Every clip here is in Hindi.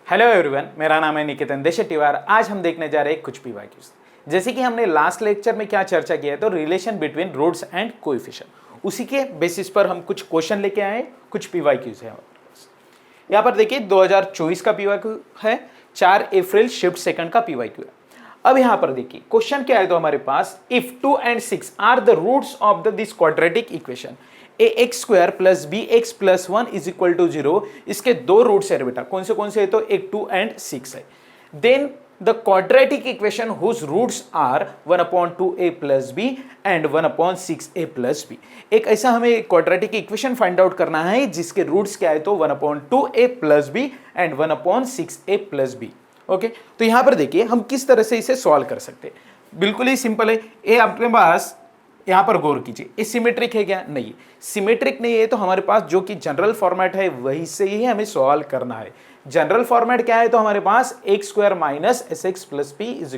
हेलो एवरीवन, मेरा नाम है निकेतन देशेट्टीवार। आज हम देखने जा रहे हैं कुछ पीवाईक्यूज। जैसे कि हमने लास्ट लेक्चर में क्या चर्चा किया है, तो relation between roots and coefficient, उसी के बेसिस पर हम कुछ क्वेश्चन लेके आए, कुछ पीवाईक्यूज है। यहाँ पर देखिए 2024 का पीवाईक्यू है, 4 अप्रैल शिफ्ट सेकंड का पीवाईक्यू है। अब यहाँ पर देखिए क्वेश्चन क्या है, तो हमारे पास if 2 and 6 are the roots of this quadratic equation ax² + bx + 1 = 0, इसके दो रूट्स है बेटा। कौन से है, तो एक 2 and 6 है। Then the quadratic equation whose roots are 1/2a + b and 1/6a + b। एक ऐसा हमें क्वाड्रेटिक इक्वेशन फाइंड आउट करना है जिसके रूट्स क्या है, तो 1/2a + b and 1/6a + b। Okay, तो यहां पर देखिए हम किस तरह से इसे सॉल्व कर सकते हैं। बिल्कुल ही सिंपल है। ये अपने पास यहां पर गौर कीजिए, ये सिमेट्रिक है क्या? नहीं, सिमेट्रिक नहीं है। तो हमारे पास जो कि जनरल फॉर्मेट है वही से ही हमें सॉल्व करना है। जनरल फॉर्मेट क्या है, तो हमारे पास x² - sx + p =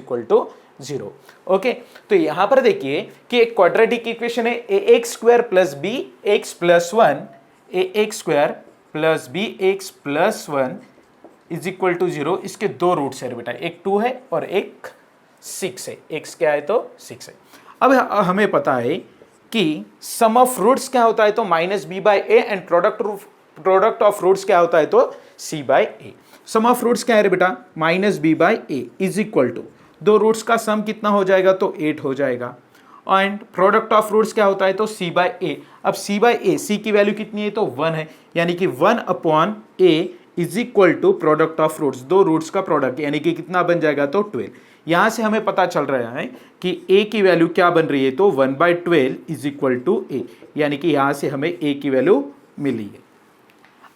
0। ओके, तो यहां पर देखिए कि एक क्वाड्रेटिक इक्वेशन है ax² + bx + 1, ax² + bx + 1 = 0। इसके दो रूट्स है बेटा, एक 2 है और एक 6 है। x क्या है, तो 6 है। अब हमें पता है कि सम ऑफ रूट्स क्या होता है, तो -b/a and product of roots क्या होता है, तो c/a। सम ऑफ रूट्स क्या है बेटा, -b/a = दो रूट्स का सम कितना हो जाएगा, तो 8 हो जाएगा। एंड प्रोडक्ट ऑफ रूट्स क्या होता है, तो c/a। अब c/a, c की वैल्यू कितनी है, तो 1 है, यानी कि 1/a = प्रोडक्ट ऑफ रूट्स, दो रूट्स का प्रोडक्ट, यानी कि कितना बन जाएगा, तो 12। यहां से हमें पता चल रहा है कि a की वैल्यू क्या बन रही है, तो 1/12 = a, यानी कि यहां से हमें a की वैल्यू मिली है।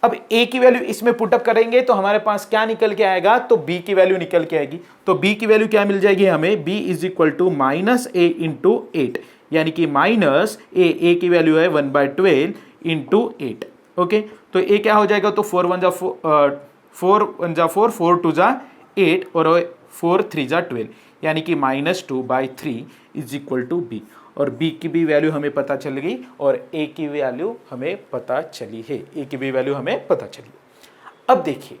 अब a की वैल्यू इसमें पुटअप करेंगे तो हमारे पास क्या निकल के आएगा, तो b की वैल्यू निकल के आएगी। तो b की वैल्यू क्या मिल जाएगी हमें, b = -a × 8, यानी कि -a की वैल्यू है 1/12 × 8। ओके, तो a क्या हो जाएगा, तो 4 1 जा 4, 4 2 जा 8 और 4 3 जा 12, यानी कि -2/3 = b। और b की भी वैल्यू हमें पता चल गई और a की वैल्यू हमें पता चली है। a की भी वैल्यू हमें पता चली। अब देखिए,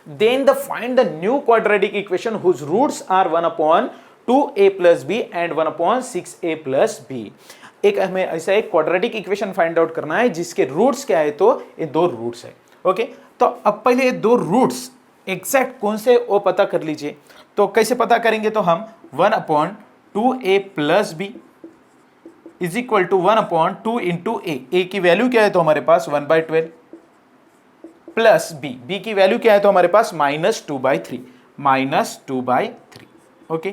then the find the new quadratic equation whose roots are 1/2a + b and 1/6a + b। एक हमें ऐसा एक क्वाड्रेटिक इक्वेशन फाइंड आउट करना है जिसके रूट्स क्या है, तो ये दो रूट्स है। ओके, तो अब पहले ये दो रूट्स एग्जैक्ट कौन से वो पता कर लीजिए। तो कैसे पता करेंगे, तो हम 1/2a + b = 1/2 × a। a की वैल्यू क्या है, तो हमारे पास 1/12 प्लस b की वैल्यू क्या है, तो हमारे पास -2/3 -2/3। ओके,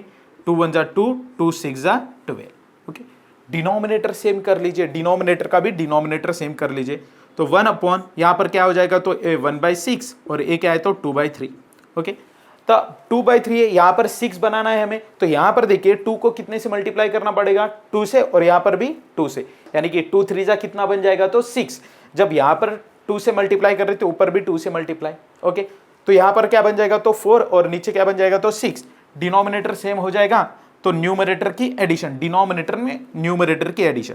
2 1 जा 2, 2 6 जा 12। ओके, डिनोमिनेटर सेम कर लीजिए, डिनोमिनेटर का भी डिनोमिनेटर सेम कर लीजिए। तो 1 यहां पर क्या हो जाएगा, तो 1/6 और a क्या है, तो 2/3। ओके, तो 2/3 है, यहां पर 6 बनाना है हमें। तो यहां पर देखिए 2 को कितने से मल्टीप्लाई करना पड़ेगा, 2 से, और यहां पर भी 2 से, यानी कि 2 3 जा कितना बन जाएगा, तो 6। जब यहां पर 2 से मल्टीप्लाई कर रहे थे, ऊपर भी 2 से मल्टीप्लाई। ओके, तो यहां पर क्या बन जाएगा, तो 4 और नीचे क्या बन जाएगा, तो 6। डिनोमिनेटर सेम हो जाएगा, तो न्यूमरेटर की एडिशन, डिनोमिनेटर में न्यूमरेटर की एडिशन।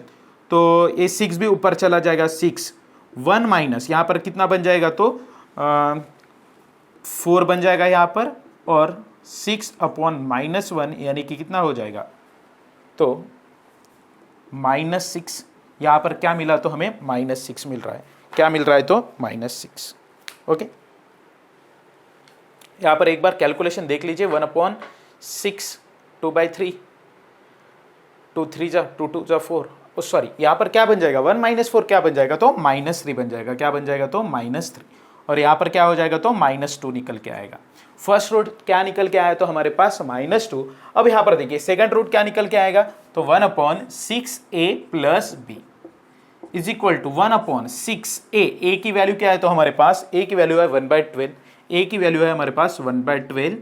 तो ये 6 भी ऊपर चला जाएगा, 6 1 माइनस यहां पर कितना बन जाएगा, तो 4 बन जाएगा यहां पर, और 6/-1 यानी कि कितना हो जाएगा, तो -6। यहां पर क्या मिला, तो हमें -6 मिल रहा है। क्या मिल रहा है, तो -6। ओके, यहां पर एक बार कैलकुलेशन देख लीजिए। 1/6 2/3, 2 3 जा 2 2 जा 4, सॉरी यहां पर क्या बन जाएगा, 1 - 4 क्या बन जाएगा, तो -3 बन जाएगा। क्या बन जाएगा, तो -3, और यहां पर क्या हो जाएगा, तो -2 निकल के आएगा। फर्स्ट रूट क्या निकल के आया, तो हमारे पास -2। अब यहां पर देखिए सेकंड रूट क्या निकल के आएगा, तो 1/6a + b = 1/6a। a की वैल्यू क्या है, तो हमारे पास a की वैल्यू है 1/12, a की वैल्यू है हमारे पास 1/12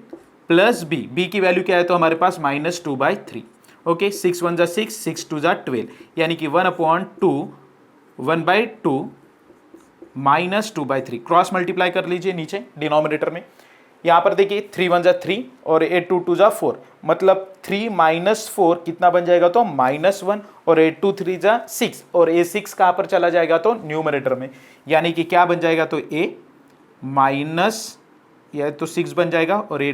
प्लस b की वैल्यू क्या है, तो हमारे पास -2/3। ओके, 6 1 जा 6, 6 2 जा 12, यानी कि 1/2 -2/3। क्रॉस मल्टीप्लाई कर लीजिए नीचे डिनोमिनेटर में। यहां पर देखिए 3 1 जा 3 और 8 2 2 जा 4, मतलब 3 - 4 कितना बन जाएगा, तो -1, और 8 2 3 जा 6, और a 6 कहां पर चला जाएगा, तो न्यूमरेटर में, यानी कि क्या बन जाएगा, तो a यह तो 6 बन जाएगा और ये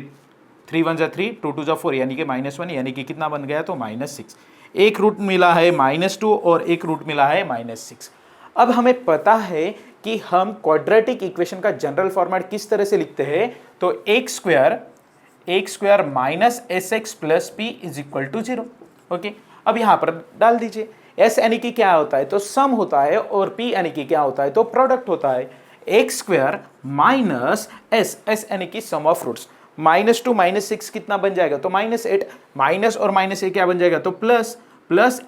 3 1 जा 3 2 2 जा 4 यानी कि -1 यानी कि कितना बन गया तो -6। एक रूट मिला है -2 और एक रूट मिला है -6। अब हमें पता है कि हम क्वाड्रेटिक इक्वेशन का जनरल फॉर्मेट किस तरह से लिखते हैं, तो एक square minus S X plus P is equal to 0। Okay, अब यहां पर डाल दीजिए। एस यानी कि क्या होता है तो सम होता है और पी यानी कि क्या होता है तो प्रोडक्ट होता है। एक्स स्क्वायर माइनस एस यानी कि सम ऑफ रूट्स, -2 -6 कितना बन जाएगा तो -8, माइनस और माइनस ए क्या बन जाएगा तो प्लस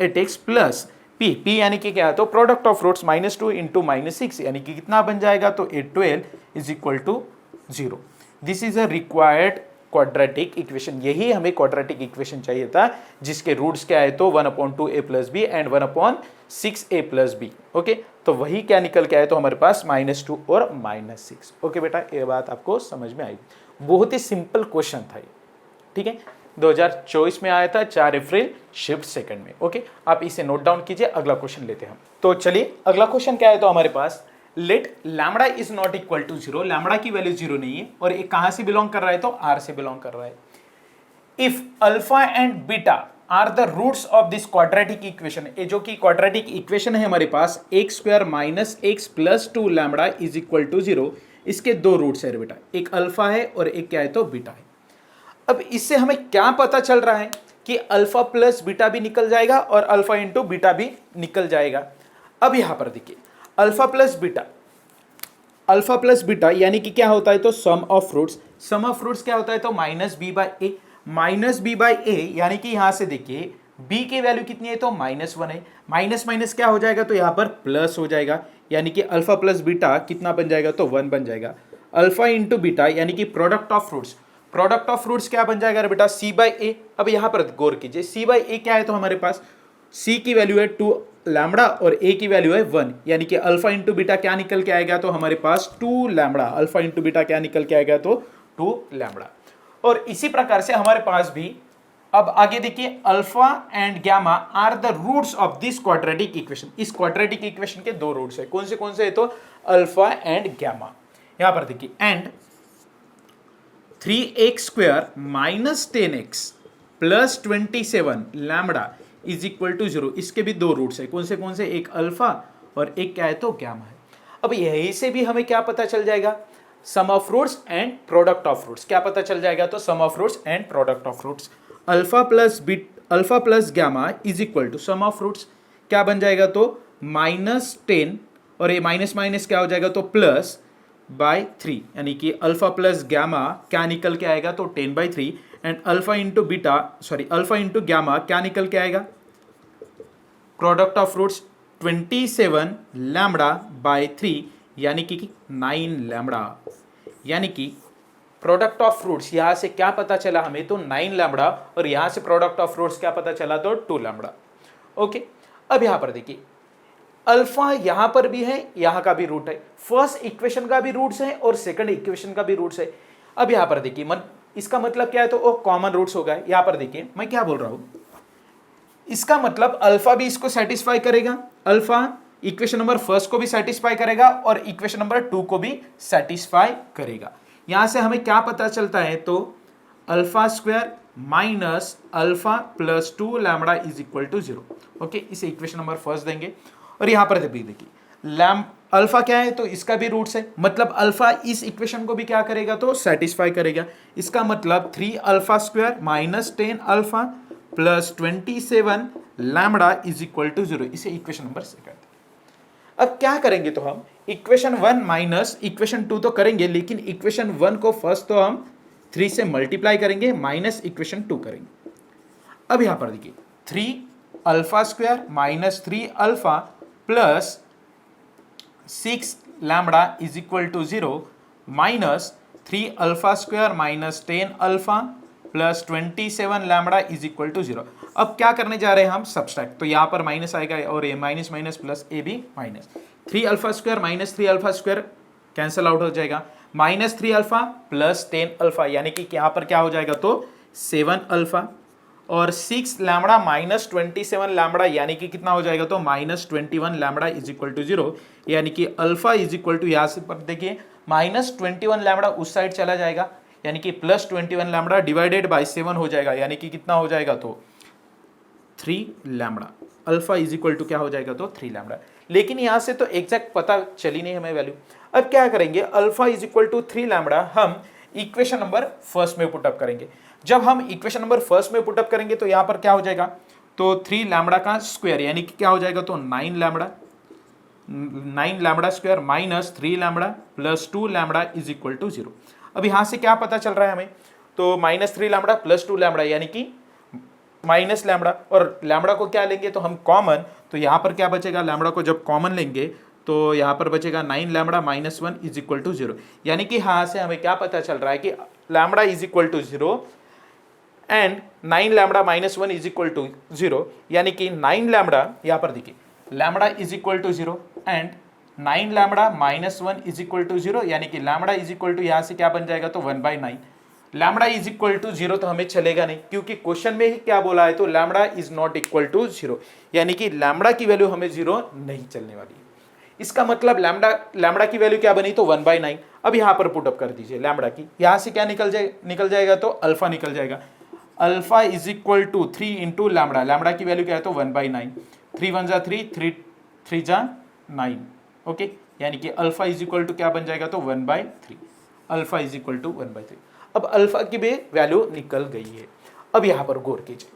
8x प्लस पी यानी कि क्या है तो प्रोडक्ट ऑफ रूट्स -2 इंटू -6 यानी कि कितना बन जाएगा तो 812 is equal to 0। This is a required quadratic equation. यही हमें क्वाड्रेटिक इक्वेशन चाहिए था जिसके रूट्स क्या है तो 1/2a plus B and 1/6a plus B. Okay, तो वही क्या निकल के आए तो हमारे पास -2 और -6। ओके बेटा, ये बात आपको समझ में आएगी। बहुत ही सिंपल क्वेश्चन था ये, ठीक है। 2024 में आया था 4 अप्रैल शिफ्ट सेकंड में। ओके, आप इसे नोट डाउन कीजिए। अगला क्वेश्चन लेते हैं हम। तो चलिए अगला क्वेश्चन क्या है तो हमारे पास let lambda is not equal to 0, lambda की वैल्यू 0 नहीं है और ये कहां से बिलोंग कर रहा है तो R से बिलोंग कर रहा है। If alpha and beta are the roots of this quadratic equation, ये जो कि क्वाड्रेटिक इक्वेशन है हमारे पास x square minus x plus 2 lambda is equal to 0, इसके दो रूट्स है बेटा, एक अल्फा है और एक क्या है तो बीटा है। अब इससे हमें क्या पता चल रहा है कि अल्फा प्लस बीटा भी निकल जाएगा और अल्फा इंटू बीटा भी निकल जाएगा। अब यहां पर देखिए अल्फा प्लस बीटा यानी कि क्या होता है तो sum of roots, sum of roots क्या होता है तो -b बाई ए यानी कि यहां से देखिए b की वैल्यू कितनी है तो -1 है, माइनस माइनस क्या हो जाएगा तो यहां पर प्लस हो जाएगा यानी कि अल्फा प्लस बीटा कितना बन जाएगा तो 1 बन जाएगा। अल्फा इंटू बीटा यानी कि प्रोडक्ट ऑफ रूट्स क्या बन जाएगा बेटा c बाई ए। अब यहां पर गौर कीजिए c बाई ए क्या है तो हमारे पास c की वैल्यू है 2 लैम्बडा और a की वैल्यू है 1 यानी कि अल्फा इंटू बीटा क्या निकल के आएगा तो हमारे पास 2 लैम्बडा, अल्फा इंटू बीटा क्या निकल के आएगा तो 2 लैम्बडा। और इसी प्रकार से हमारे पास भी अब आगे देखिए alpha and gamma are the roots of this quadratic equation. इस क्वाड्रेटिक इक्वेशन के दो रूट्स है, कौन से है तो अल्फा एंड गामा। यहां पर देखिए and 3x square minus 10x plus 27 lambda is equal to 0, इसके भी दो रूट्स है, कौन से एक अल्फा और एक क्या है तो गामा है। अब यही से भी हमें क्या पता चल जाएगा sum of roots and product of roots, क्या पता चल जाएगा तो sum of roots and product of roots. Alpha plus gamma is equal to sum of roots क्या बन जाएगा तो -10 और ये माइनस माइनस क्या हो जाएगा तो प्लस बाय 3 यानी कि अल्फा प्लस गामा क्या निकल के आएगा तो 10/3 एंड अल्फा इंटू गामा क्या निकल के आएगा product of roots 27 lambda by 3 यानी कि 9 लैम्बडा, यानी कि प्रोडक्ट ऑफ रूट्स यहां से क्या पता चला हमें तो 9 लैम्बडा और यहां से प्रोडक्ट ऑफ रूट्स क्या पता चला तो 2 लैम्बडा। ओके, अब यहां पर देखिए अल्फा यहां पर भी है, यहां का भी रूट है, फर्स्ट इक्वेशन का भी रूट्स है और सेकंड इक्वेशन का भी रूट्स है। अब यहां पर देखिए इसका मतलब क्या है तो वो कॉमन रूट्स होगा। यहां पर देखिए मैं क्या बोल रहा हूं, इसका मतलब अल्फा भी इसको सेटिस्फाई करेगा, अल्फा इक्वेशन नंबर फर्स्ट को भी सेटिस्फाई करेगा और इक्वेशन नंबर 2 को भी सेटिस्फाई करेगा। यहां से हमें क्या पता चलता है तो alpha square minus alpha plus 2 lambda is equal to 0। Okay, इसे इक्वेशन नंबर फर्स्ट देंगे और यहां पर देखिए अल्फा क्या है तो इसका भी रूट्स है, मतलब अल्फा इस इक्वेशन को भी क्या करेगा तो सेटिस्फाई करेगा। इसका मतलब 3 alpha square minus 10 alpha plus 27 lambda is equal to 0, इसे इक्वेशन नंबर सेकंड। अब क्या करेंगे तो हम इक्वेशन 1 माइनस इक्वेशन 2 तो करेंगे, लेकिन इक्वेशन 1 को फर्स्ट तो हम 3 से मल्टीप्लाई करेंगे माइनस इक्वेशन 2 करेंगे। अब यहां पर देखिए 3 alpha square minus 3 alpha plus 6 lambda is equal to 0 minus 3 alpha square minus 10 alpha plus 27 lambda is equal to 0। अब क्या करने जा रहे हैं हम सब्सट्रैक्ट, तो यहां पर माइनस आएगा और ये माइनस माइनस प्लस ए भी minus 3 alpha square minus 3 alpha square cancel out हो जाएगा, माइनस 3 अल्फा प्लस 10 अल्फा यानी कि यहां पर क्या हो जाएगा तो 7 अल्फा और 6 लैम्बडा माइनस 27 लैम्बडा यानी कि कितना हो जाएगा, तो minus 21 lambda is equal to 0, यानी कि अल्फा इज इक्वल टू, यहाँ से पर देखिए माइनस 21 लैम्बडा उस साइड चला जाएगा, यानी कि प्लस 21 लैम्बडा डिवाइडेड बाई 7 हो जाएगा, यानी कि कितना हो जाएगा, तो 3 lambda. Alpha is equal to क्या हो जाएगा, तो 3 लैम्बडा। लेकिन यहां से तो एग्जैक्ट पता चली नहीं हमें वैल्यू। अब क्या करेंगे, alpha is equal to 3 lambda हम इक्वेशन नंबर फर्स्ट में पुटअप करेंगे। जब हम इक्वेशन नंबर फर्स्ट में पुटअप करेंगे तो यहां पर क्या हो जाएगा, तो 3 लैम्बडा का स्क्वायर यानी कि क्या हो जाएगा, तो 9 lambda, 9 lambda square minus 3 lambda plus 2 lambda is equal to 0। अब यहां से क्या पता चल रहा है हमें, तो माइनस 3 लैम्बडा प्लस 2 लैम्बडा यानी कि माइनस लैम्बडा, और लैम्बडा को क्या लेंगे, तो हम कॉमन, तो यहां पर क्या बचेगा, लैम्बडा को जब कॉमन लेंगे तो यहां पर बचेगा 9 lambda minus 1 is equal to 0, यानी कि यहां से हमें क्या पता चल रहा है कि lambda is equal to 0 and 9 lambda minus 1 is equal to 0, यानी कि 9 लैम्बडा, यहां पर देखिए lambda is equal to 0 and 9 lambda minus 1 is equal to 0, यानी कि लैम्बडा इज इक्वल टू यहां से क्या बन जाएगा, तो 1/9। लैम्बडा इज इक्वल टू 0 तो हमें चलेगा नहीं, क्योंकि क्वेश्चन में ही क्या बोला है, तो lambda is not equal to 0, यानी कि लैम्बडा की वैल्यू हमें 0 नहीं चलने वाली है। इसका मतलब लैम्बडा की वैल्यू क्या बनी, तो 1/9। अब यहां पर पुटअप कर दीजिए लैम्बडा की, यहां से क्या निकल जाएगा, तो अल्फा निकल जाएगा। Alpha is equal to 3 into lambda, lambda की वैल्यू क्या है, तो 1/9, 3 1 जा 3, 3 जा 9, ओके, यानी कि अल्फा इज इक्वल टू क्या बन जाएगा, तो 1/3, अल्फा इज इक्वल टू 1/3। अब अल्फा की भी वैल्यू निकल गई है। अब यहां पर गौर कीजिए,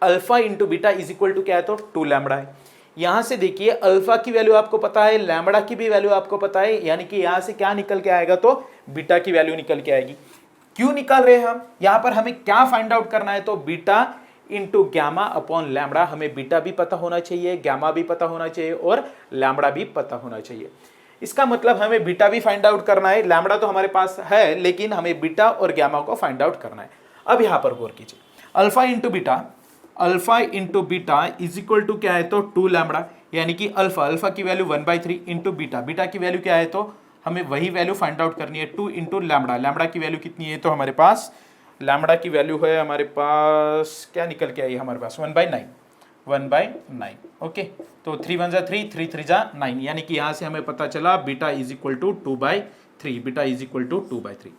alpha into beta is equal to क्या है, तो 2 लैम्बडा है। यहां से देखिए अल्फा की वैल्यू आपको पता है, लैम्बडा की भी वैल्यू आपको पता है, यानी कि यहां से क्या निकल के आएगा, तो बीटा की वैल्यू निकल के आएगी। क्यों निकाल रहे हैं हम, यहां पर हमें क्या फाइंड आउट करना है, तो beta into gamma upon lambda. हमें बीटा भी पता होना चाहिए, गैमा भी पता होना चाहिए और लैम्बडा भी पता होना चाहिए। इसका मतलब हमें बीटा भी फाइंड आउट करना है, लैम्बडा तो हमारे पास है लेकिन हमें बीटा और गैमा को फाइंड आउट करना है। अब यहां पर गौर कीजिए, alpha into beta is equal to क्या है, तो 2 लैम्बडा, यानी कि अल्फा की वैल्यू 1/3 इंटू बीटा की वैल्यू क्या है, तो हमें वही वैल्यू फाइंड आउट करनी है, 2 इंटू लैम्बडा की वैल्यू कितनी है, तो हमारे पास लैम्बडा की वैल्यू है, हमारे पास क्या निकल के आई, हमारे पास 1/9, ओके। तो 3 1 जा 3, 3 3 जा 9, यानी कि यहां से हमें पता चला beta is equal to 2/3, beta is equal to 2/3।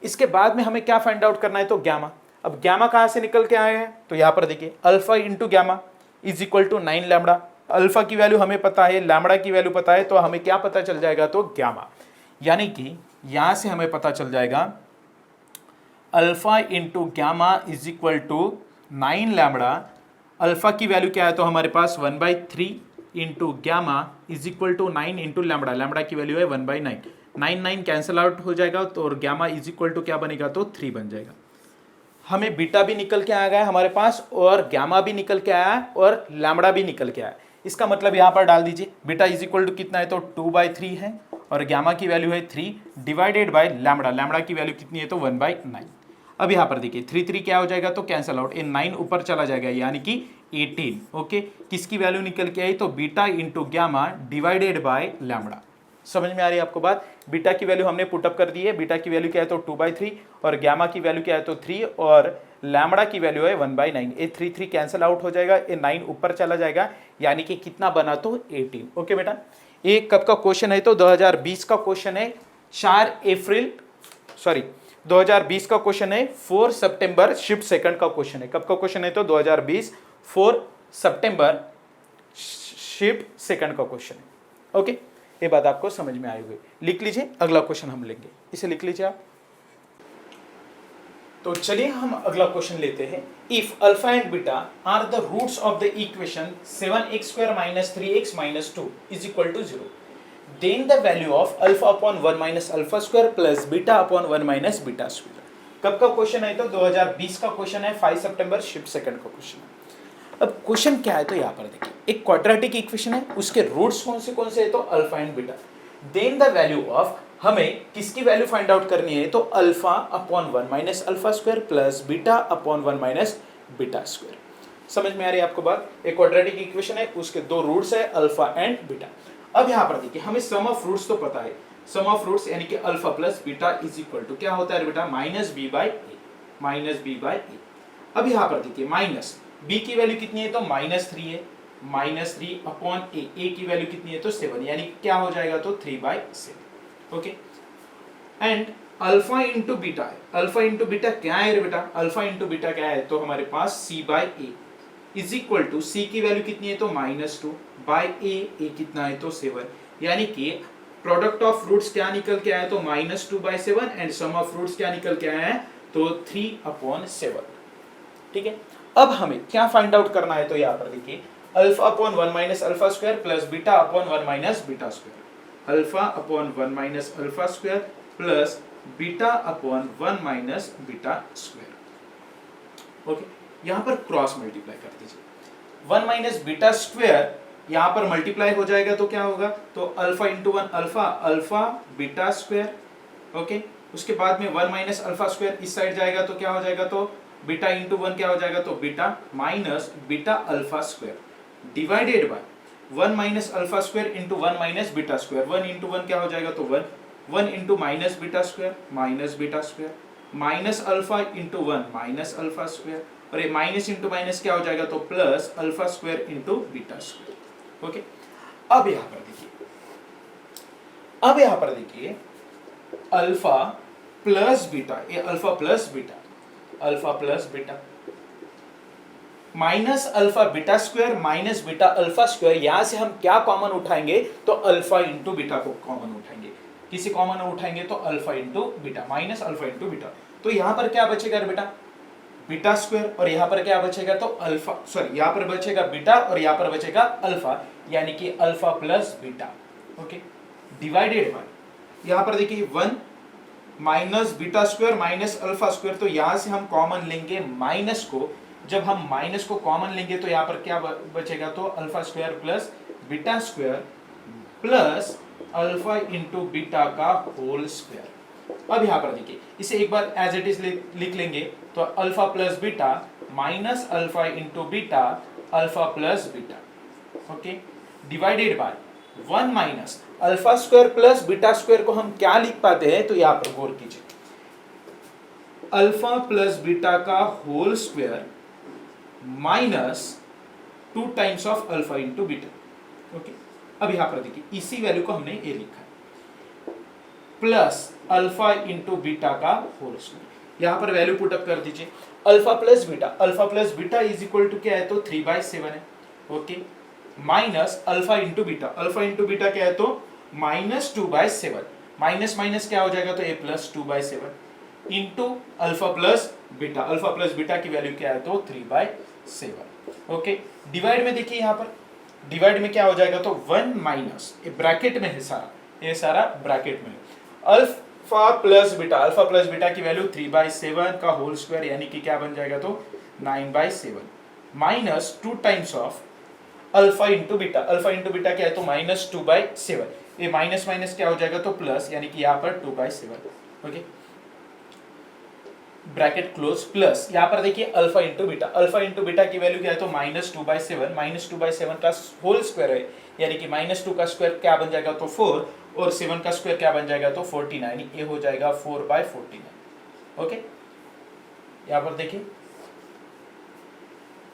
इसके बाद में हमें क्या फाइंड आउट करना है, तो गैमा। अब गैमा कहां से निकल के आए हैं, तो यहां पर देखिए alpha into gamma is equal to 9 lambda. Alpha की वैल्यू हमें पता है, लैम्बडा की वैल्यू पता है, तो हमें क्या पता चल जाएगा, तो गैमा, यानी कि यहां से हमें पता चल जाएगा alpha into gamma is equal to 9 lambda. Alpha की वैल्यू क्या है, तो हमारे पास 1/3 into gamma is equal to 9 into lambda, lambda की वैल्यू है 1/9, 9 कैंसिल आउट हो जाएगा, तो और गैमा इज इक्वल टू क्या बनेगा, तो 3 बन जाएगा। हमें बीटा भी निकल के आ गया हमारे पास, और गैमा भी निकल के आया, और लैम्बडा भी निकल के आया। इसका मतलब यहां पर डाल दीजिए, बीटा इज इक्वल टू कितना है, तो 2/3 है, और गैमा की वैल्यू है 3 डिवाइडेड बाय लैम्बडा, लैम्बडा की वैल्यू कितनी है, तो 1/9। अब यहां पर देखिए 3 3 क्या हो जाएगा, तो कैंसिल आउट, 9 ऊपर चला जाएगा, यानी कि 18, ओके। किसकी वैल्यू निकल के आई, तो beta into gamma divided by lambda. समझ में आ रही है आपको बात, बीटा की वैल्यू हमने पुटअप कर दी है, बीटा की वैल्यू क्या है, तो 2/3, और गैमा की वैल्यू क्या है, तो 3, और लैम्बडा की वैल्यू है 1/9। ये 3 3 कैंसिल आउट हो जाएगा, ये 9 ऊपर चला जाएगा, यानी कि कितना बना, तो 18, ओके बेटा। ये कब का क्वेश्चन है, तो 2020 का क्वेश्चन है, 2020 का क्वेश्चन है, 4 सितंबर शिफ्ट सेकंड का क्वेश्चन है। कब का क्वेश्चन है, तो 2020 4 सितंबर शिफ्ट सेकंड का क्वेश्चन है, ओके। ये बात आपको समझ में आई हुई, लिख लीजिए, अगला क्वेश्चन हम लेंगे, इसे लिख लीजिए आप। तो चलिए हम अगला क्वेश्चन लेते हैं। If alpha and beta are the roots of the equation 7x² - 3x - 2 is equal to 0, then the value of alpha upon 1 - alpha square plus beta upon 1 - beta square. कब का क्वेश्चन है, तो 2020 का क्वेश्चन है, 5 सितंबर शिफ्ट सेकंड का क्वेश्चन है। अब क्वेश्चन क्या है, तो यहाँ पर देखिए एक क्वाड्रेटिक इक्वेशन है, उसके रूट्स कौन से है, तो alpha and beta. Then the value of, हमें किसकी वैल्यू फाइंड आउट करनी है, तो alpha upon 1 - alpha square plus beta upon 1 - beta square. समझ में आ रही है आपको बात, एक क्वाड्रेटिक इक्वेशन है, उसके दो रूट्स है, अल्फा एंड बीटा। अब यहाँ पर देखिए हमें सम ऑफ रूट्स तो पता है, सम ऑफ रूट्स यानी कि alpha plus beta is equal to क्या होता है बेटा, -b/a। अब यहाँ पर देखिए माइनस b की वैल्यू कितनी है तो -3 है, -3 अपॉन a की वैल्यू कितनी है तो 7, यानी क्या हो जाएगा तो 3/7। Okay, and alpha into beta है, अल्फा इंटू बीटा क्या है रे बेटा, अल्फा इंटू बीटा क्या है तो हमारे पास c/a is equal to c की वैल्यू कितनी है तो -2 बाय a कितना है तो 7, यानी कि प्रोडक्ट ऑफ रूट्स क्या निकल के आया तो -2/7 एंड सम ऑफ रूट्स क्या निकल के आया है तो 3/7। ठीक है, अब हमें क्या फाइंड आउट करना है तो यहाँ पर देखिए alpha upon 1 minus alpha square plus beta upon 1 minus beta square, alpha upon 1 minus alpha square plus beta upon 1 minus beta square. Okay, यहाँ पर क्रॉस मल्टीप्लाई कर दीजिए, 1 माइनस बीटा स्क्वायर यहाँ पर मल्टीप्लाई हो जाएगा तो क्या होगा तो alpha into 1 alpha, alpha beta square. Okay, उसके बाद में 1 माइनस अल्फा स्क्वायर इस साइड जाएगा तो क्या हो जाएगा तो बीटा इंटू 1 क्या हो जाएगा तो beta minus beta alpha square divided by 1 minus alpha square into 1 minus beta square, 1 into 1 क्या हो जाएगा तो 1, 1 into minus beta square minus alpha into 1 minus alpha square, और ये माइनस इंटू माइनस क्या हो जाएगा तो plus alpha square into beta square. Okay, अब यहाँ पर देखिए अल्फा प्लस बीटा, ये alpha plus beta minus alpha beta square minus beta alpha square, यहां से हम क्या कॉमन उठाएंगे तो अल्फा इंटू बीटा को कॉमन उठाएंगे, किसी कॉमन उठाएंगे तो alpha into beta minus alpha into beta, तो यहां पर क्या बचेगा बेटा बीटा स्क्वायर, और यहां पर क्या बचेगा तो अल्फा, सॉरी यहां पर बचेगा बीटा और यहां पर बचेगा अल्फा, यानी कि alpha plus beta. Okay, divided by यहां पर देखिए 1 minus beta square minus alpha square, तो यहां से हम कॉमन लेंगे माइनस को, जब हम माइनस को कॉमन लेंगे तो यहां पर क्या बचेगा तो alpha square plus beta square plus alpha into beta का होल स्क्वायर। अब यहां पर देखिए इसे एक बार एज इट इज लिख लेंगे तो alpha plus beta minus alpha into beta alpha plus beta. Okay, divided by 1 minus alpha square plus beta square को हम क्या लिख पाते हैं तो यहां पर गौर कीजिए, अल्फा प्लस बीटा का whole square minus 2 times of alpha into beta. Okay, अब यहां पर देखिए इसी वैल्यू को हमने ये लिखा है प्लस अल्फा इंटू बीटा का होल स्क्वायर, यहां पर वैल्यू पुट अप कर दीजिए, alpha plus beta is equal to क्या है तो 3/7 है। Okay, minus alpha into beta क्या है तो माइनस 2/7, माइनस माइनस क्या हो जाएगा तो a plus 2/7 into alpha plus beta की वैल्यू क्या है तो 3/7। ओके, डिवाइड में देखिए यहां पर डिवाइड में क्या हो जाएगा तो 1 माइनस, ये ब्रैकेट में है सारा, ये सारा ब्रैकेट में है, अल्फा प्लस बीटा की वैल्यू 3/7 का होल स्क्वायर, यानी कि क्या बन जाएगा तो 9/7 minus 2 times of alpha into beta क्या है तो माइनस 2/7, ये माइनस माइनस क्या हो जाएगा तो प्लस, यानी कि यहाँ पर 2/7। ओके, ब्रैकेट क्लोज प्लस यहाँ पर देखिए अल्फा इंटू बीटा की वैल्यू क्या है तो माइनस 2/7 का होल स्क्वायर है, यानी कि -2 का स्क्वायर क्या बन जाएगा तो 4, और 7 का स्क्वायर क्या बन जाएगा तो 49, ये हो जाएगा 4/49। ओके, यहाँ पर देखिए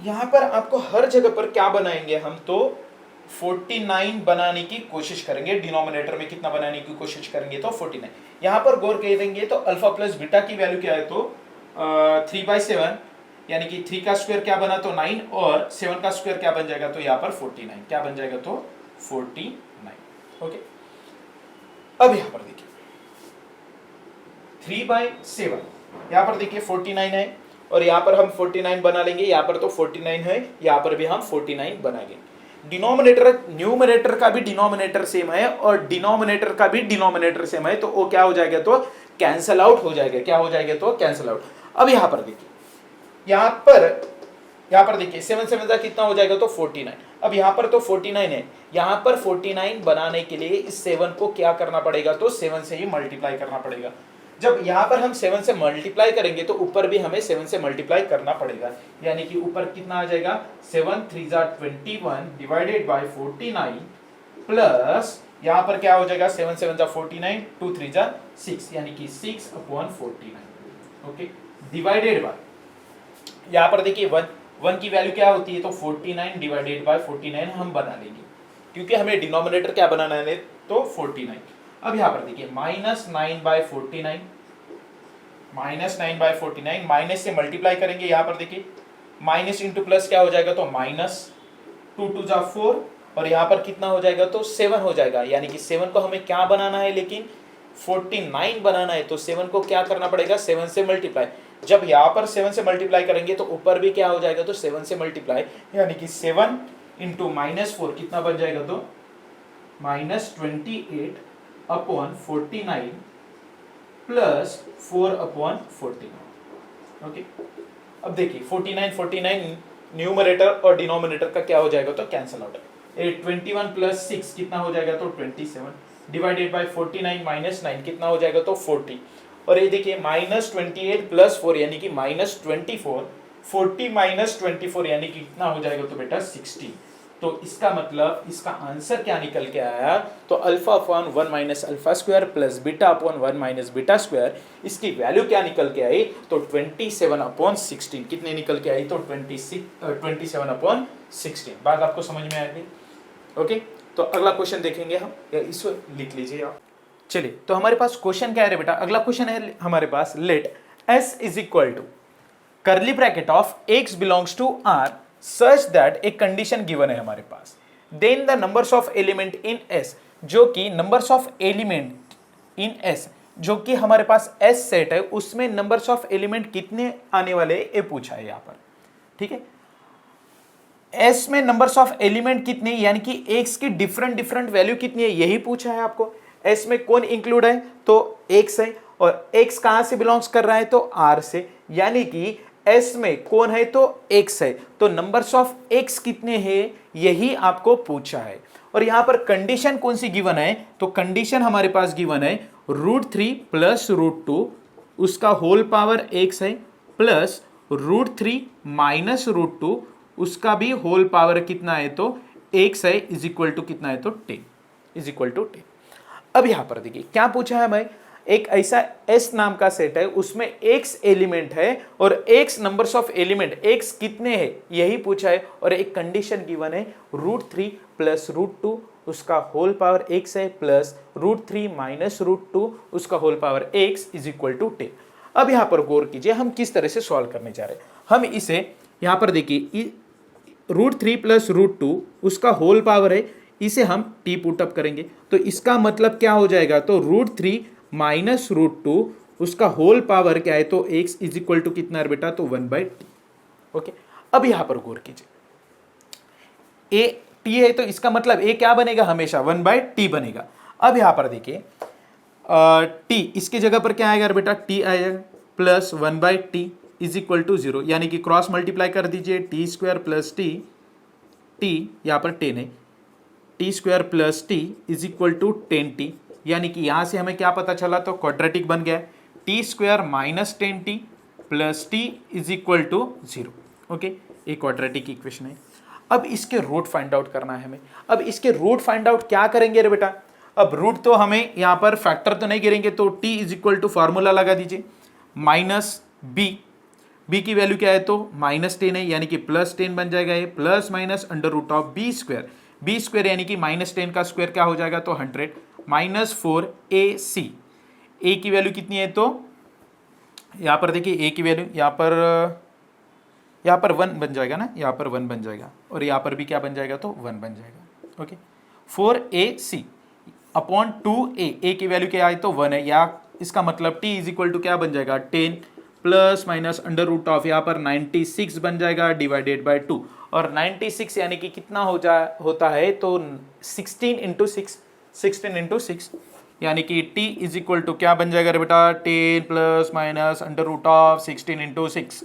यहां पर आपको हर जगह पर क्या बनाएंगे हम तो 49 बनाने की कोशिश करेंगे, डिनोमिनेटर में कितना बनाने की कोशिश करेंगे तो 49। यहां पर गौर कर देंगे तो अल्फा प्लस बीटा की वैल्यू क्या है तो 3/7, यानी कि 3 का स्क्वायर क्या बना तो 9, और 7 का स्क्वायर क्या बन जाएगा तो यहाँ पर 49, क्या बन जाएगा तो 49। ओके, अब यहां पर देखिए 3/7, यहां पर देखिए 49 है, और यहां पर हम 49 बना लेंगे, यहां पर तो 49 है, यहां पर भी हम 49 बनाएंगे। न्यूमरेटर का भी डिनोमिनेटर सेम है और डिनोमिनेटर का भी डिनोमिनेटर सेम है, तो वो क्या हो जाएगा तो कैंसल आउट हो जाएगा, क्या हो जाएगा तो कैंसल आउट। अब यहां पर देखिए यहां पर देखिए 7 7 का कितना हो जाएगा तो 49, अब यहां पर तो 49 है, यहां पर 49 बनाने के लिए इस 7 को क्या करना पड़ेगा तो 7 से ही मल्टीप्लाई करना पड़ेगा। जब यहां पर हम 7 से मल्टीप्लाई करेंगे तो ऊपर भी हमें 7 से मल्टीप्लाई करना पड़ेगा, यानी कि ऊपर कितना आ जाएगा 7 3 21 डिवाइडेड बाय 49 प्लस यहां पर क्या हो जाएगा 7 7 49 2 3 6, यानी कि 6/49। ओके, डिवाइडेड बाय यहाँ पर देखिए वन की वैल्यू क्या होती है, तो 49 डिवाइडेड बाय 49 हम बना लेंगे, क्योंकि हमें डिनोमिनेटर क्या बनाना है, तो 49। अब यहाँ पर देखिए -9/49, -9/49 माइनस से मल्टीप्लाई करेंगे। यहाँ पर देखिए माइनस इंटू प्लस क्या हो जाएगा, तो -2 2 जा 4, और यहाँ पर कितना हो जाएगा, तो 7 हो जाएगा। यानी कि 7 को हमें क्या बनाना है, लेकिन 49 बनाना है, तो 7 को क्या करना पड़ेगा, 7 से मल्टीप्लाई। जब यहाँ पर 7 से मल्टीप्लाई करेंगे तो ऊपर भी क्या हो जाएगा, तो 7 से मल्टीप्लाई, यानी कि 7 इंटू -4 कितना बन जाएगा, तो -28/49 प्लस 4/49। ओके, अब देखिए 49 न्यूमरेटर और डिनोमिनेटर का क्या हो जाएगा, तो कैंसिल आउट है। 21 प्लस 6 कितना हो जाएगा, तो 27 डिवाइडेड बाय 49 माइनस 9 कितना हो जाएगा, तो 40। और ये देखिए -28 प्लस 4 यानी कि -24, 40 माइनस 24 यानी कि कितना हो जाएगा, तो बेटा 60। तो इसका मतलब इसका आंसर क्या निकल के आया, तो alpha upon 1 minus alpha square plus beta upon 1 minus beta square, इसकी वैल्यू क्या निकल के आई, तो 27/16 कितने निकल के आई, तो 27/16। बात आपको समझ में आ गई। ओके, तो अगला क्वेश्चन देखेंगे हम, या इसको लिख लीजिए आप। चलिए, तो हमारे पास क्वेश्चन क्या है बेटा, अगला क्वेश्चन है हमारे पास, let s is equal to curly bracket of x belongs to r such that एक कंडीशन गिवन है हमारे पास, then the numbers of element in s, जो कि numbers of element in s, जो कि हमारे पास s सेट है, उसमें नंबर्स ऑफ एलिमेंट कितने आने वाले ये पूछा है यहाँ पर। ठीक है, s में नंबर्स ऑफ एलिमेंट कितने, यानी कि x की डिफरेंट वैल्यू कितनी है, यही पूछा है आपको। s में कौन इंक्लूड है, तो x है, और x कहां से बिलोंग्स कर रहा है, तो r से, यानी कि s में कौन है, तो x है, तो नंबर्स ऑफ x कितने हैं, यही आपको पूछा है। और यहां पर कंडीशन कौन सी गिवन है, तो कंडीशन हमारे पास गिवन है √3 प्लस √2 उसका होल पावर x है, प्लस √3 माइनस √2 उसका भी होल पावर कितना है, तो x है, इज इक्वल टू कितना है, तो 10 इज इक्वल टू 10। अब यहां पर देखिए क्या पूछा है हमें, एक ऐसा s नाम का सेट है, उसमें x एलिमेंट है और x numbers of element x कितने हैं, यही पूछा है। और एक कंडीशन गिवन है √3 प्लस √2 उसका होल पावर x है, प्लस √3 माइनस √2 उसका whole power x is equal to 10। अब यहां पर गौर कीजिए हम किस तरह से सॉल्व करने जा रहे हैं। हम इसे यहां पर देखिए √3 प्लस √2 उसका होल पावर है, इसे हम t पुट अप करेंगे, तो इसका मतलब क्या हो जाएगा, तो √3 माइनस √2 उसका होल पावर क्या है, तो x इज इक्वल टू कितना है बेटा, तो 1/t। ओके, अब यहां पर गौर कीजिए, a t है, तो इसका मतलब a क्या बनेगा, हमेशा 1/t बनेगा। अब यहां पर देखिए t इसकी जगह पर क्या आएगा बेटा, t आएगा, plus 1/t is equal to 0, यानी कि क्रॉस मल्टीप्लाई कर दीजिए, t square plus t, t यहाँ पर 10 है, t square plus t is equal to 10t, यानी कि यहाँ से हमें क्या पता चला, तो क्वाड्रेटिक बन गया, t square minus 10t plus t is equal to 0। Okay, ये क्वाड्रेटिक इक्वेशन है। अब इसके रूट फाइंड आउट करना है हमें। अब इसके रूट फाइंड आउट क्या करेंगे रे बेटा, अब रूट तो हमें यहाँ पर फैक्टर तो नहीं गिरेंगे, तो t is equal to formula लगा दीजिए, माइनस b की वैल्यू क्या है, तो -10 है, यानी कि +10 बन जाएगा, ये plus minus √of b square यानी कि -10 का स्क्वायर क्या हो जाएगा, तो 100 -4ac, a की वैल्यू कितनी है, तो यहाँ पर देखिए a की वैल्यू यहाँ पर 1 बन जाएगा ना, यहाँ पर 1 बन जाएगा, और यहाँ पर भी क्या बन जाएगा, तो 1 बन जाएगा। Okay, 4ac upon 2a, a की वैल्यू क्या है, तो 1 है, या इसका मतलब t इज इक्वल टू क्या बन जाएगा, 10 प्लस माइनस √of यहाँ पर 96 बन जाएगा डिवाइडेड बाय 2, और 96 यानी कि कितना होता है, तो 16 इंटू 6 यानी कि t इज इक्वल टू क्या बन जाएगा बेटा, 10 plus minus √of 16 into 6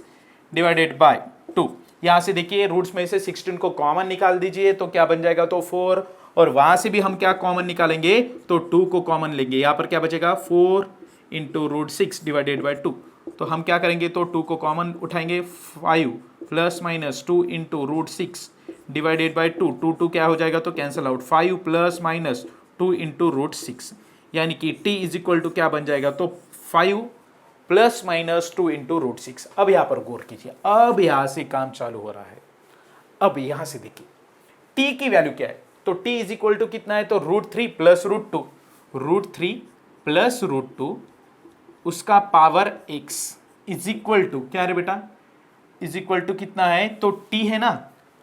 divided by 2। यहाँ से देखिए रूट्स में से 16 को कॉमन निकाल दीजिए, तो क्या बन जाएगा, तो 4, और वहां से भी हम क्या कॉमन निकालेंगे, तो 2 को कॉमन लेंगे, यहाँ पर क्या बचेगा, 4 इंटू √6 डिवाइडेड बाय 2। तो हम क्या करेंगे, तो 2 को कॉमन उठाएंगे, 5 plus minus 2 into √6 divided by 2, 2 क्या हो जाएगा, तो cancel out, 5 plus minus 2 into √6, यानी कि t इज इक्वल टू क्या बन जाएगा, तो 5 प्लस माइनस 2 इंटू रूट 6। अब यहां पर गौर कीजिए, अब यहां से काम चालू हो रहा है। अब यहां से देखिए t की वैल्यू क्या है, तो t इज इक्वल टू कितना है, तो √3 प्लस √2, √3 प्लस √2 उसका power x is equal to क्या है बेटा, इज इक्वल टू कितना है, तो t है ना,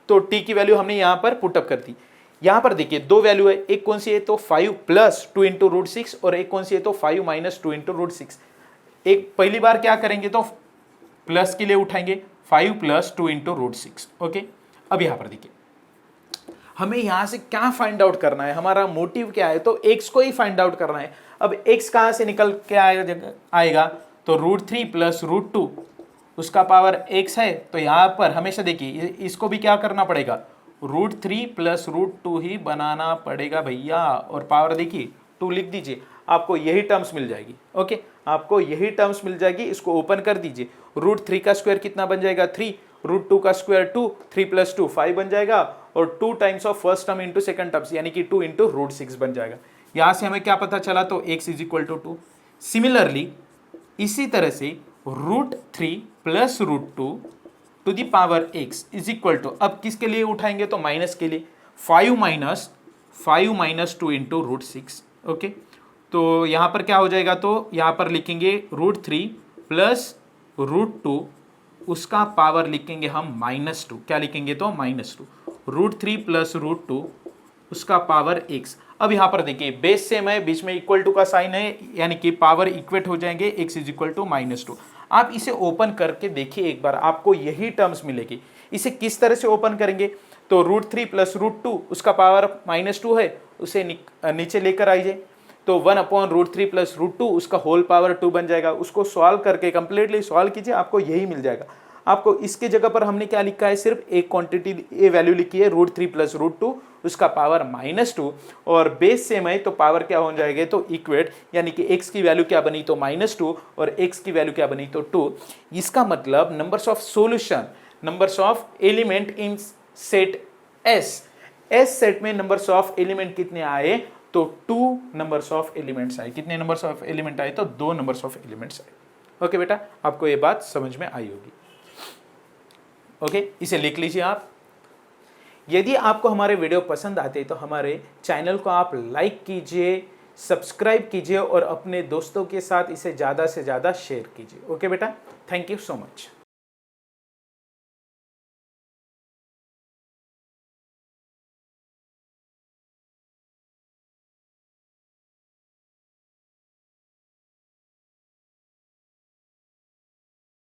तो t की वैल्यू हमने यहां पर पुटअप कर दी। यहां पर देखिए दो वैल्यू है, एक कौन सी है, तो 5 प्लस 2 इंटू रूट 6 और एक कौन सी है, तो 5 माइनस 2 इंटू रूट 6। एक पहली बार क्या करेंगे, तो प्लस के लिए उठाएंगे 5 प्लस 2 इंटू रूट 6। ओके, अब यहां पर देखिए हमें यहां से क्या फाइंड आउट करना है, हमारा मोटिव क्या है, तो x को ही फाइंड आउट करना है। अब x कहां से निकल के आएगा, तो √3 प्लस √2 उसका पावर x है, तो यहां पर हमेशा देखिए इसको भी क्या करना पड़ेगा, √3 प्लस √2 ही बनाना पड़ेगा भैया, और पावर देखिए 2 लिख दीजिए, आपको यही टर्म्स मिल जाएगी। ओके, आपको यही टर्म्स मिल जाएगी, इसको ओपन कर दीजिए। √3 का स्क्वायर कितना बन जाएगा, 3, √2 का स्क्वायर 2, 3 प्लस 2 5 बन जाएगा, और 2 times of first term into second terms यानी कि 2 इंटू रूट 6 बन जाएगा। यहां से हमें क्या पता चला, तो x is equal to 2। Similarly इसी तरह से √3 plus √2 to the power x is equal to, अब किसके लिए उठाएंगे, तो माइनस के लिए, 5 माइनस 2 इंटू रूट 6। ओके, तो यहां पर क्या हो जाएगा, तो यहां पर लिखेंगे √3 प्लस √2 उसका पावर लिखेंगे हम -2, क्या लिखेंगे, तो -2, √3 प्लस √2 उसका पावर x। अब यहां पर देखिए बेस सेम है, बीच में इक्वल टू का साइन है, यानी कि पावर इक्वेट हो जाएंगे, x इज इक्वल टू -2। आप इसे ओपन करके देखिए एक बार, आपको यही टर्म्स मिलेगी। इसे किस तरह से ओपन करेंगे, तो √3 प्लस √2 उसका पावर -2 है, उसे नीचे लेकर आइए, तो 1/√3 प्लस √2 उसका होल पावर 2 बन जाएगा। उसको सॉल्व करके कंप्लीटली सॉल्व कीजिए, आपको यही मिल जाएगा। आपको इसके जगह पर हमने क्या लिखा है, सिर्फ एक क्वांटिटी ए वैल्यू लिखी है, √3 प्लस √2 उसका पावर -2, और बेस सेम है तो पावर क्या हो जाएगा, तो इक्वेट, यानी कि x की वैल्यू क्या बनी, तो -2 और x की वैल्यू क्या बनी, तो 2। इसका मतलब numbers of solution, numbers of element in set S set में नंबर्स ऑफ एलिमेंट कितने आए, तो 2 नंबर्स ऑफ एलिमेंट्स आए। कितने नंबर्स ऑफ एलिमेंट आए, तो 2 नंबर्स ऑफ एलिमेंट्स आए। ओके बेटा, आपको ये बात समझ में आई होगी। ओके, इसे लिख लीजिए आप। यदि आपको हमारे वीडियो पसंद आते तो हमारे चैनल को आप लाइक कीजिए, सब्सक्राइब कीजिए और अपने दोस्तों के साथ इसे ज़्यादा से ज़्यादा शेयर कीजिए। ओके बेटा, थैंक यू सो मच।